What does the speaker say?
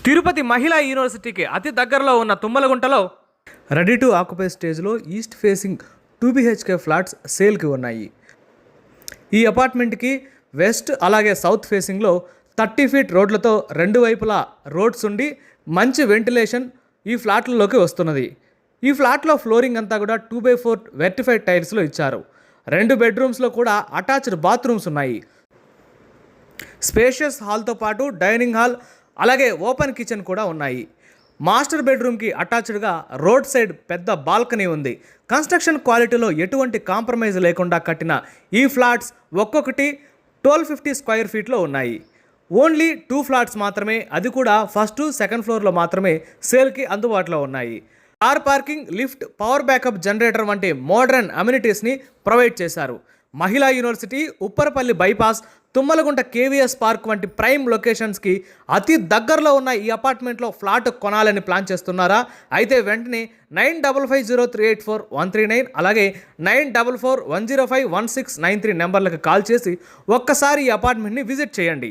తిరుపతి మహిళా యూనివర్సిటీకి అతి దగ్గరలో ఉన్న తుమ్మలగుంటలో రెడీ టు ఆక్యుపై స్టేజ్లో ఈస్ట్ ఫేసింగ్ 2 BHK ఫ్లాట్స్ సేల్కి ఉన్నాయి. ఈ అపార్ట్మెంట్కి వెస్ట్ అలాగే సౌత్ ఫేసింగ్లో 30 ఫీట్ రోడ్లతో రెండు వైపులా రోడ్స్ ఉండి మంచి వెంటిలేషన్ ఈ ఫ్లాట్లలోకి వస్తున్నది. ఈ ఫ్లాట్లో ఫ్లోరింగ్ అంతా కూడా 2x4 వెర్టిఫైడ్ టైల్స్లో ఇచ్చారు. 2 బెడ్రూమ్స్లో కూడా అటాచ్డ్ బాత్రూమ్స్ ఉన్నాయి. స్పేషియస్ హాల్తో పాటు డైనింగ్ హాల్ అలాగే ఓపెన్ కిచెన్ కూడా ఉన్నాయి. మాస్టర్ బెడ్రూమ్కి అటాచ్డ్గా రోడ్ సైడ్ పెద్ద బాల్కనీ ఉంది. కన్స్ట్రక్షన్ క్వాలిటీలో ఎటువంటి కాంప్రమైజ్ లేకుండా కట్టిన ఈ ఫ్లాట్స్ ఒక్కొక్కటి 1250 స్క్వేర్ ఫీట్లో ఉన్నాయి. ఓన్లీ 2 ఫ్లాట్స్ మాత్రమే, అది కూడా ఫస్ట్ సెకండ్ ఫ్లోర్లో మాత్రమే సేల్కి అందుబాటులో ఉన్నాయి. Car parking, lift, power backup generator వంటి మోడర్న్ అమ్యూనిటీస్ని ప్రొవైడ్ చేశారు. Mahila university, Upparapalli bypass, Tummalagunta KVS park వంటి ప్రైమ్ లొకేషన్స్కి అతి దగ్గరలో ఉన్న ఈ అపార్ట్మెంట్లో ఫ్లాట్ కొనాలని ప్లాన్ చేస్తున్నారా? అయితే వెంటనే 9550384139 అలాగే 9441051693 నెంబర్లకు కాల్ చేసి ఒక్కసారి ఈ అపార్ట్మెంట్ని విజిట్ చేయండి.